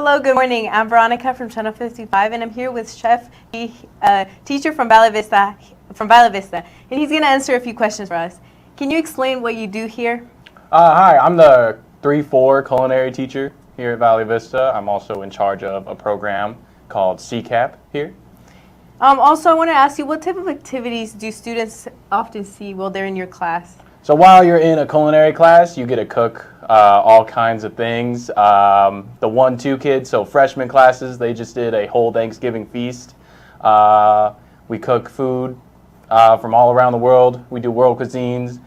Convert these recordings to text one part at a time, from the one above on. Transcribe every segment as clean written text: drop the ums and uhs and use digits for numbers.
Hello, good morning. I'm Veronica from Channel 55, and I'm here with Chef, teacher from Valley Vista, and he's going to answer a few questions for us. Can you explain what you do here? Hi, I'm the 3-4 culinary teacher here at Valley Vista. I'm also in charge of a program called CCAP here. Also, I want to ask you, what type of activities do students often see while they're in your class? So while you're in a culinary class, you get to cook all kinds of things. The 1-2 kids, so freshman classes, they just did a whole Thanksgiving feast. We cook food from all around the world. We do world cuisines.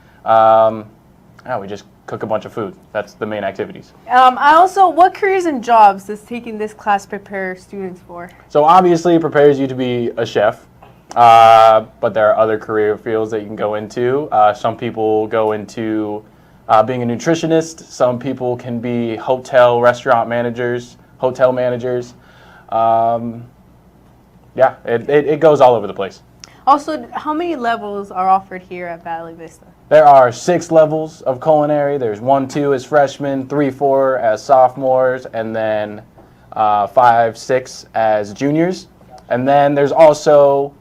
We just cook a bunch of food. That's the main activities. What careers and jobs does taking this class prepare students for? So obviously it prepares you to be a chef. But there are other career fields that you can go into. Some people go into being a nutritionist. Some people can be hotel, restaurant managers, hotel managers. It goes all over the place. Also, how many levels are offered here at Valley Vista? There are 6 levels of culinary. There's 1-2 as freshmen, 3-4 as sophomores, and then 5-6 as juniors. And then there's also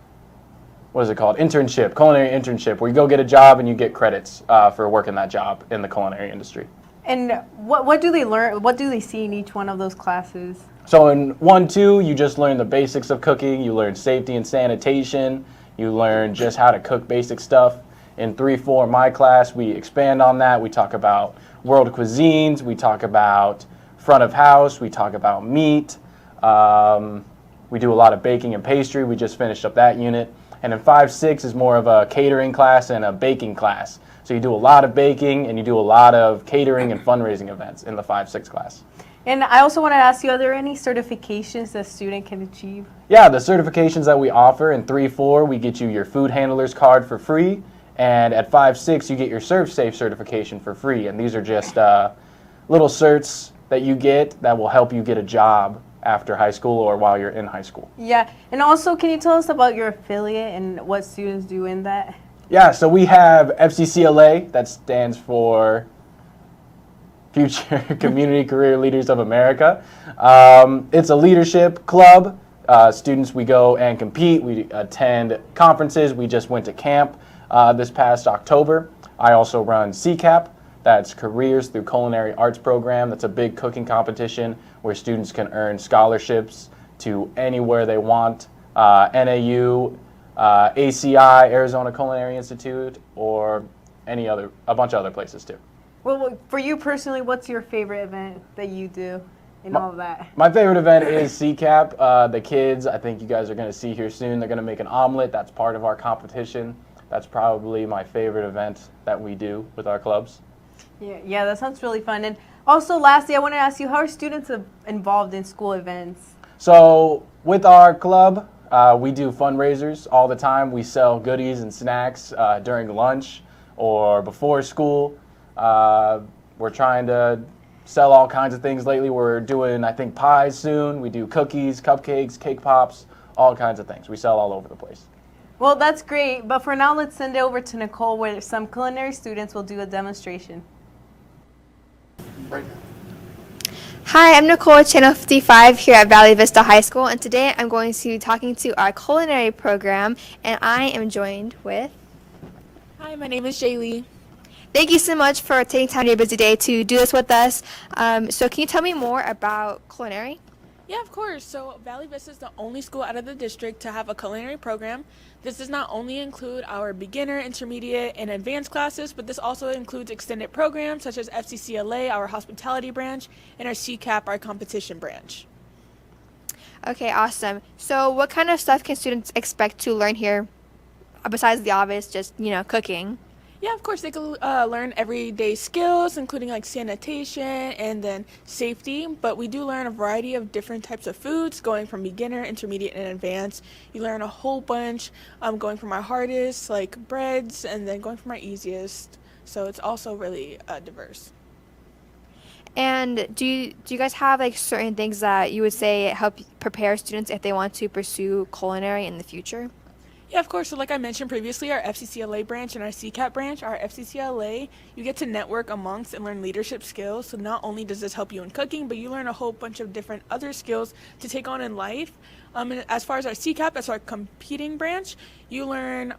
internship, culinary internship, where you go get a job and you get credits for working that job in the culinary industry. And what do they learn? What do they see in each one of those classes? So in 1-2, you just learn the basics of cooking. You learn safety and sanitation. You learn just how to cook basic stuff. In 3-4, my class, we expand on that. We talk about world cuisines. We talk about front of house. We talk about meat. We do a lot of baking and pastry. We just finished up that unit. And in 5-6 is more of a catering class and a baking class. So you do a lot of baking and you do a lot of catering and fundraising events in the 5-6 class. And I also want to ask you, are there any certifications that a student can achieve? Yeah, the certifications that we offer in 3-4, we get you your food handler's card for free. And at 5-6, you get your Serve Safe certification for free. And these are just little certs that you get that will help you get a job after high school or while you're in high school. Yeah, and also can you tell us about your affiliate and what students do in that? Yeah, so we have FCCLA, that stands for Future Community Career Leaders of America. It's a leadership club. Students, we go and compete. We attend conferences. We just went to camp this past October. I also run CCAP. That's Careers Through Culinary Arts Program. That's a big cooking competition where students can earn scholarships to anywhere they want. NAU, ACI, Arizona Culinary Institute, or a bunch of other places too. Well, for you personally, what's your favorite event that you do in all of that? My favorite event is CCAP. The kids, I think you guys are going to see here soon, they're going to make an omelet. That's part of our competition. That's probably my favorite event that we do with our clubs. Yeah, that sounds really fun. And also, lastly, I want to ask you, how are students involved in school events? So with our club, we do fundraisers all the time. We sell goodies and snacks during lunch or before school. We're trying to sell all kinds of things lately. We're doing, I think, pies soon. We do cookies, cupcakes, cake pops, all kinds of things. We sell all over the place. Well, that's great. But for now, let's send it over to Nicole, where some culinary students will do a demonstration. Hi, I'm Nicole, Channel 55 here at Valley Vista High School, and today I'm going to be talking to our culinary program, and I am joined with... Hi, my name is Jaylee. Thank you so much for taking time in your busy day to do this with us. So can you tell me more about culinary? Yeah, of course. So Valley Vista is the only school out of the district to have a culinary program. This does not only include our beginner, intermediate, and advanced classes, but this also includes extended programs such as FCCLA, our hospitality branch, and our CCAP, our competition branch. Okay, awesome. So what kind of stuff can students expect to learn here besides the obvious, just, cooking? Yeah, of course, they can learn everyday skills, including like sanitation and then safety, but we do learn a variety of different types of foods, going from beginner, intermediate, and advanced. You learn a whole bunch, going from our hardest, like breads, and then going from our easiest, so it's also really diverse. And do you guys have like certain things that you would say help prepare students if they want to pursue culinary in the future? Yeah, of course. So like I mentioned previously, our FCCLA branch and our CCAP branch, our FCCLA, you get to network amongst and learn leadership skills. So not only does this help you in cooking, but you learn a whole bunch of different other skills to take on in life. And as far as our CCAP, that's our competing branch, you learn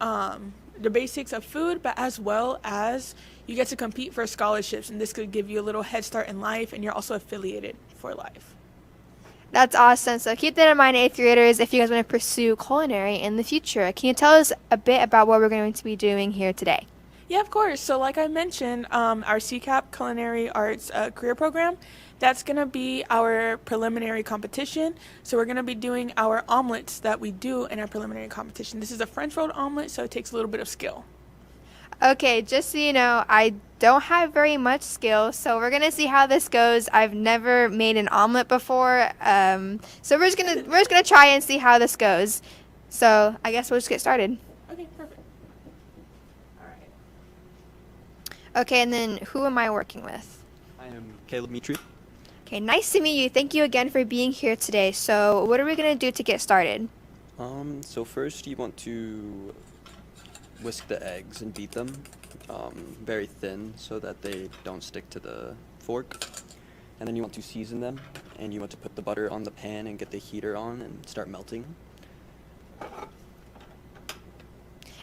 the basics of food, but as well as you get to compete for scholarships. And this could give you a little head start in life, and you're also affiliated for life. That's awesome. So keep that in mind, 8th graders, if you guys want to pursue culinary in the future. Can you tell us a bit about what we're going to be doing here today? Yeah, of course. So like I mentioned, our CCAP Culinary Arts Career Program, that's going to be our preliminary competition. So we're going to be doing our omelets that we do in our preliminary competition. This is a French rolled omelet, so it takes a little bit of skill. Okay, just so you know, I don't have very much skill, so we're gonna see how this goes. I've never made an omelet before, so we're just gonna try and see how this goes. So I guess we'll just get started. Okay, perfect. All right. Okay, and then who am I working with? I am Caleb Mitri. Okay, nice to meet you. Thank you again for being here today. So what are we gonna do to get started? So first you want to whisk the eggs and beat them very thin so that they don't stick to the fork. And then you want to season them, and you want to put the butter on the pan and get the heater on and start melting.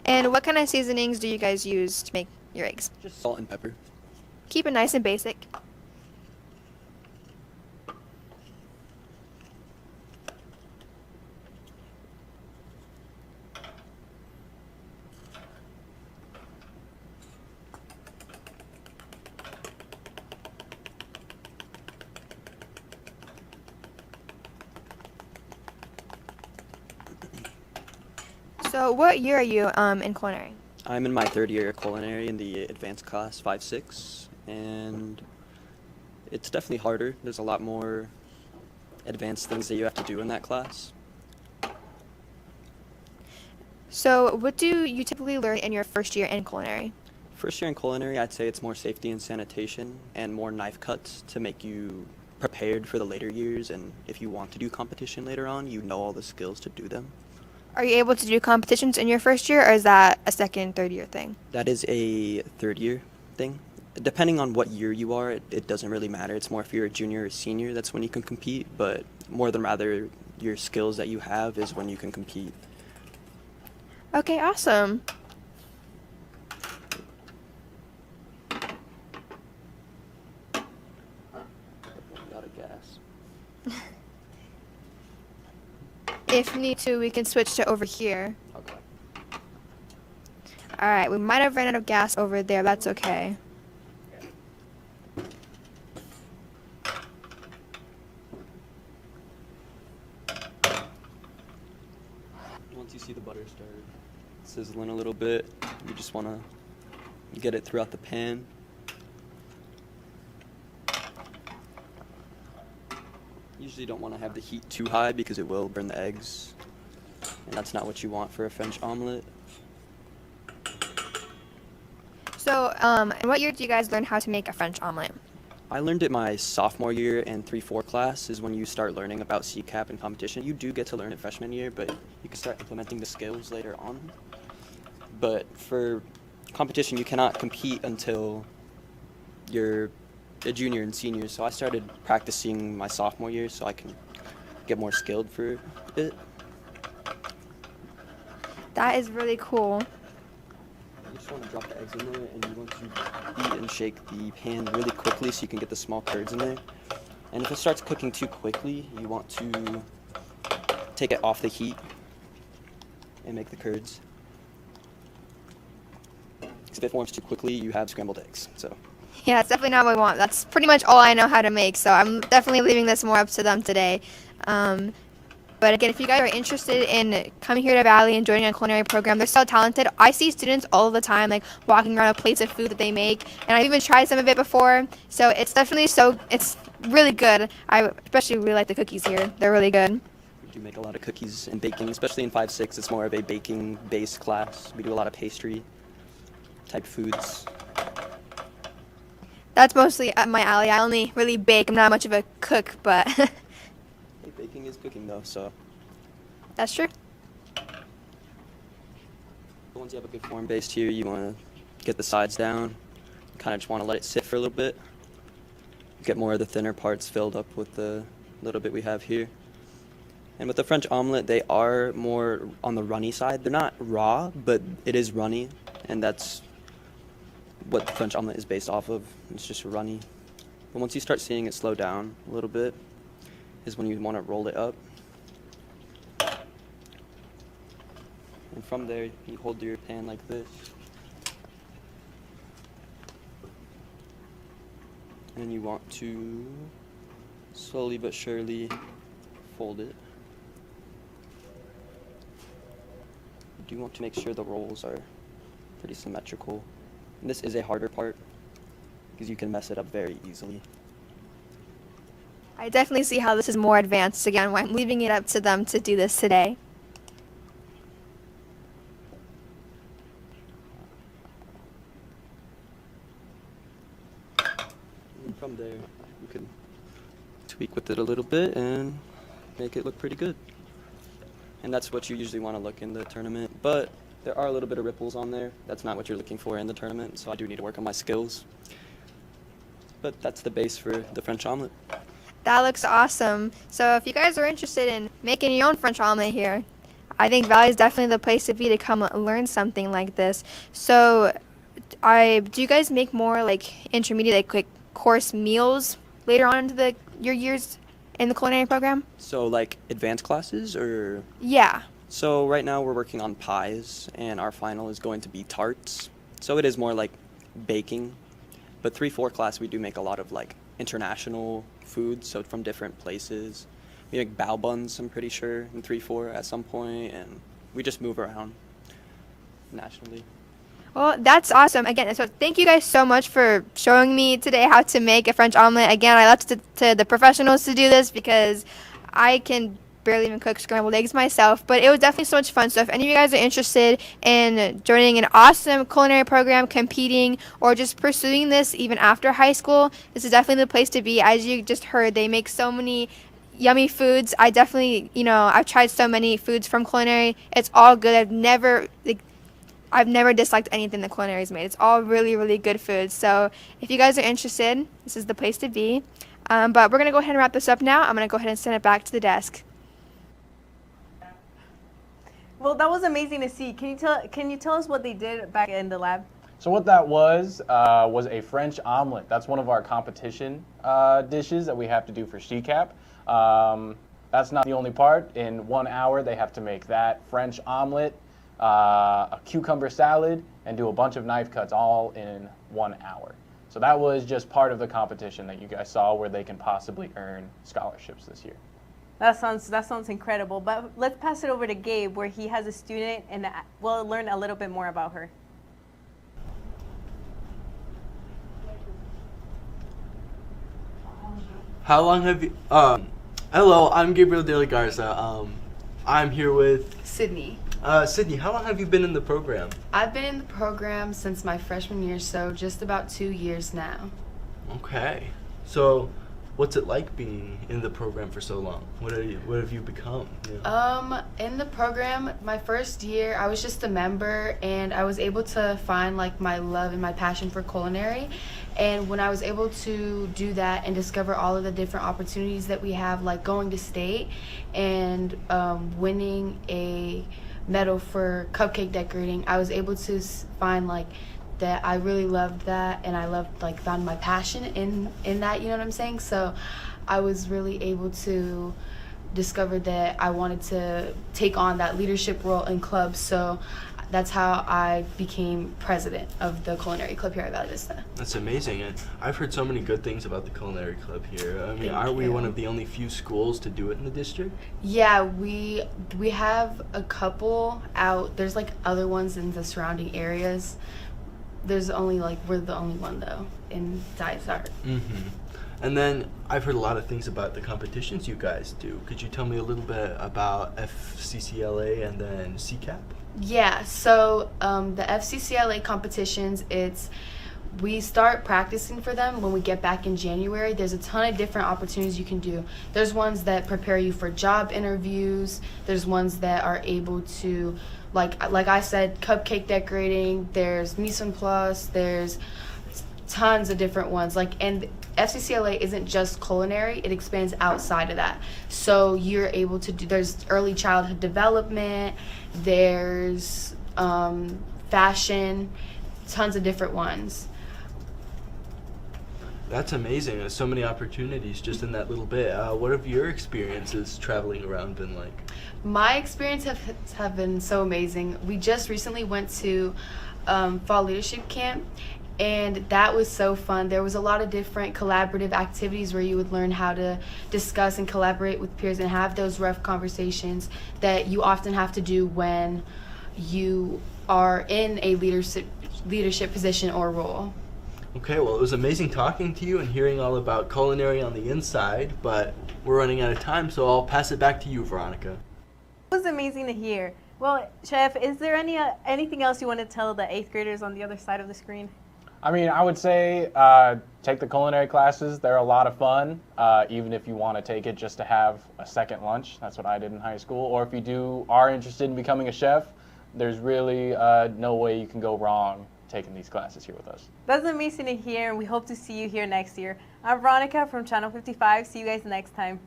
And what kind of seasonings do you guys use to make your eggs? Just salt and pepper. Keep it nice and basic. So what year are you in culinary? I'm in my third year of culinary in the advanced class 5-6, and it's definitely harder. There's a lot more advanced things that you have to do in that class. So what do you typically learn in your first year in culinary? First year in culinary, I'd say it's more safety and sanitation and more knife cuts to make you prepared for the later years, and if you want to do competition later on, you know all the skills to do them. Are you able to do competitions in your first year, or is that a second, third year thing? That is a third year thing. Depending on what year you are, it doesn't really matter. It's more if you're a junior or senior, that's when you can compete, but more than rather, your skills that you have is when you can compete. Okay, awesome. Out of gas. If need to, we can switch to over here. Okay. All right, we might have ran out of gas over there. That's okay. Once you see the butter start sizzling a little bit, you just want to get it throughout the pan. Usually don't want to have the heat too high because it will burn the eggs, and that's not what you want for a French omelet. So, in what year did you guys learn how to make a French omelet? I learned it my sophomore year, and 3-4 class is when you start learning about CCAP and competition. You do get to learn it freshman year, but you can start implementing the skills later on. But for competition, you cannot compete until you're a junior and senior, so I started practicing my sophomore year so I can get more skilled for it. That is really cool. You just want to drop the eggs in there, and you want to beat and shake the pan really quickly so you can get the small curds in there. And if it starts cooking too quickly, you want to take it off the heat and make the curds. Because if it forms too quickly, you have scrambled eggs. So. Yeah, that's definitely not what we want. That's pretty much all I know how to make, so I'm definitely leaving this more up to them today. But again, if you guys are interested in coming here to Valley and joining a culinary program, they're so talented. I see students all the time, like, walking around with plates of food that they make, and I've even tried some of it before, so it's definitely it's really good. I especially really like the cookies here. They're really good. We do make a lot of cookies and baking, especially in 5-6. It's more of a baking-based class. We do a lot of pastry-type foods. That's mostly up my alley. I only really bake. I'm not much of a cook, but Hey, baking is cooking, though, so. that's true. But once you have a good form based here, you want to get the sides down. Kind of just want to let it sit for a little bit. Get more of the thinner parts filled up with the little bit we have here. And with the French omelet, they are more on the runny side. They're not raw, but it is runny, and that's what the French omelet is based off of. It's just runny. But once you start seeing it slow down a little bit, is when you want to roll it up. And from there, you hold your pan like this. And you want to slowly but surely fold it. You do want to make sure the rolls are pretty symmetrical. And this is a harder part because you can mess it up very easily. I definitely see how this is more advanced. Again, why I'm leaving it up to them to do this today. And from there, you can tweak with it a little bit and make it look pretty good. And that's what you usually want to look in the tournament. But there are a little bit of ripples on there. That's not what you're looking for in the tournament, so I do need to work on my skills. But that's the base for the French omelet. That looks awesome. So if you guys are interested in making your own French omelet here, I think Valley is definitely the place to be to come learn something like this. So do you guys make more like intermediate, like quick course meals later on into your years in the culinary program? So like advanced classes or? Yeah. So right now we're working on pies and our final is going to be tarts. So it is more like baking. But 3-4 class we do make a lot of like international foods, so from different places. We make bao buns, I'm pretty sure, in 3-4 at some point, and we just move around nationally. Well, that's awesome. Again, so thank you guys so much for showing me today how to make a French omelet. Again, I left it to the professionals to do this because I can barely even cook scrambled eggs myself, but it was definitely so much fun. So if any of you guys are interested in joining an awesome culinary program, competing, or just pursuing this even after high school, this is definitely the place to be. As you just heard, they make so many yummy foods. I definitely, I've tried so many foods from culinary. It's all good. I've never disliked anything the culinary has made. It's all really, really good food. So if you guys are interested, this is the place to be. But we're going to go ahead and wrap this up now. I'm going to go ahead and send it back to the desk. Well, that was amazing to see. Can you tell us what they did back in the lab? So what that was a French omelet. That's one of our competition dishes that we have to do for CCAP. That's not the only part. In 1 hour, they have to make that French omelet, a cucumber salad, and do a bunch of knife cuts all in 1 hour. So that was just part of the competition that you guys saw where they can possibly earn scholarships this year. That sounds incredible. But let's pass it over to Gabe, where he has a student, and we'll learn a little bit more about her. How long have you? Hello, I'm Gabriel De La Garza. I'm here with Sydney. Sydney. How long have you been in the program? I've been in the program since my freshman year, so just about 2 years now. Okay. So, what's it like being in the program for so long? What have you become? Yeah. In the program, my first year, I was just a member, and I was able to find like my love and my passion for culinary. And when I was able to do that and discover all of the different opportunities that we have, like going to state and winning a medal for cupcake decorating, I was able to find like that I really loved that, and I found my passion in that, you know what I'm saying? So I was really able to discover that I wanted to take on that leadership role in clubs. So that's how I became president of the culinary club here at Valley Vista. That's amazing, and I've heard so many good things about the culinary club here. I mean, Thank aren't we you. one of the only few schools to do it in the district? Yeah, we have a couple out. There's like other ones in the surrounding areas. There's only we're the only one though in Dysart. Mm-hmm. And then I've heard a lot of things about the competitions you guys do. Could you tell me a little bit about FCCLA and then CCAP? Yeah, so the FCCLA competitions, we start practicing for them when we get back in January. There's a ton of different opportunities you can do. There's ones that prepare you for job interviews. There's ones that are able to, like I said, cupcake decorating. There's mise en place. There's tons of different ones. And FCCLA isn't just culinary, it expands outside of that. So you're able to do, there's early childhood development, there's fashion, tons of different ones. That's amazing. There's so many opportunities just in that little bit. What have your experiences traveling around been like? My experience have been so amazing. We just recently went to fall leadership camp, and that was so fun. There was a lot of different collaborative activities where you would learn how to discuss and collaborate with peers and have those rough conversations that you often have to do when you are in a leadership position or role. Okay, well, it was amazing talking to you and hearing all about culinary on the inside, but we're running out of time, so I'll pass it back to you, Veronica. It was amazing to hear. Well, Chef, is there anything else you want to tell the 8th graders on the other side of the screen? I mean, I would say take the culinary classes. They're a lot of fun, even if you want to take it just to have a second lunch. That's what I did in high school. Or if you are interested in becoming a chef, there's really no way you can go wrong taking these classes here with us. That's amazing to hear, and we hope to see you here next year. I'm Veronica from Channel 55. See you guys next time.